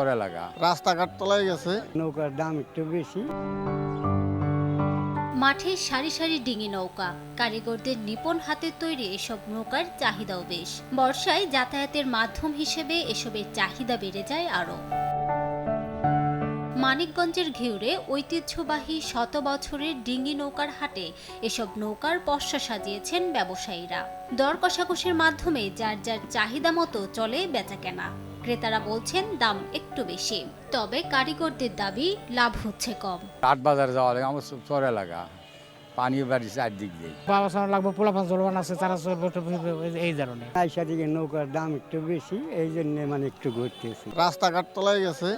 চর এলাকা, রাস্তাঘাট তলায় গেছে। নৌকার দাম একটু বেশি। মাঠে সারি সারি ডিঙি নৌকা, কারিগরদের নিপুণ হাতের তৈরি এসব নৌকার চাহিদাও বেশ। বর্ষায় যাতায়াতের মাধ্যম হিসেবে এসবের চাহিদা বেড়ে যায় আরও। মানিকগঞ্জের ঘিউরে ঐতিহ্যবাহী শত বছরের ডিঙি নৌকার হাটে এসব নৌকার পসরা সাজিয়েছেন ব্যবসায়ীরা। দর কষাকষির মাধ্যমে যার যার চাহিদা মতো চলে বেচাকেনা। ক্রেতারা বলছেন দাম একটু বেশি, তবে কারিগরদের দাবি লাভ হচ্ছে কম। হাট বাজারে যাওয়া লাগে আমার চর এলাকা, পানি বাড়ি চারদিক দিয়ে। বাবা লাগবে, পোলাপান জলবান আছে, তারা এই ধরনের। আইসা দিকে নৌকার দাম একটু বেশি, এই জন্য মানে একটু ঘুরতেছি। রাস্তাঘাট তলায় গেছে,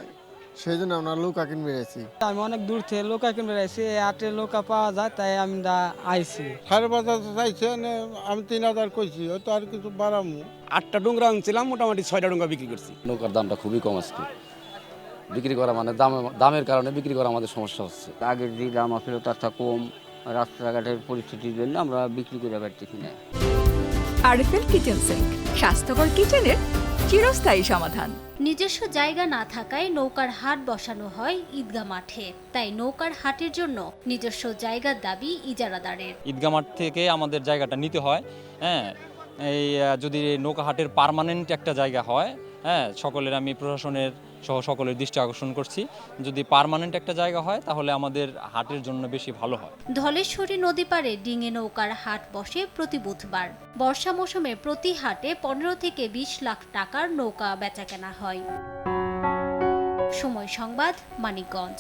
সেই জন্য আমরা নৌকা কিনে বেড়েছি। আমি অনেক দূর থেকে নৌকা কিনবে আইছি, হাটে নৌকা পাওয়া যায় তাই আমি আইছি। 5,500 চাইছে, আমি 3,000 কইছি, হয়তো আর কিছু বাড়ামু। 8টা ডোংরা আনছিলাম, মোটামুটি 6টা ডোংরা বিক্রি করছি। নৌকার দামটা খুবই কম আজকে, বিক্রি করা মানে দামের কারণে বিক্রি করা আমাদের সমস্যা হচ্ছে। আগের যে দাম আসলে তার কম, রাস্তাঘাটের পরিস্থিতির জন্য আমরা বিক্রি করে পারতেছি না। আরএফএল কিচেন সিঙ্ক, স্বাস্থ্যকর কিচেনের চিরস্থায়ী সমাধান। নিজস্ব জায়গা না থাকায় নৌকার হাট বসানো হয় ঈদগাহ মাঠে, তাই নৌকার হাটের জন্য নিজস্ব জায়গার দাবি ইজারাদারের। ঈদগাহ মাঠ থেকে আমাদের জায়গাটা নিতে হয়। হ্যাঁ, এই যদি নৌকা হাটের পার্মানেন্ট একটা জায়গা হয়, হ্যাঁ, সকলের আমি প্রশাসনের সহ সকলের দৃষ্টি আকর্ষণ করছি, যদি পার্মানেন্ট একটা জায়গা হয় তাহলে আমাদের হাটের জন্য বেশি ভালো হয়। ধলেশ্বরী নদী পাড়ে ডিঙে নৌকার হাট বসে প্রতি বুধবার। বর্ষা মৌসুমে প্রতি হাটে 15 থেকে 20 লাখ টাকার নৌকা বেচাকেনা হয়। সময় সংবাদ, মানিকগঞ্জ।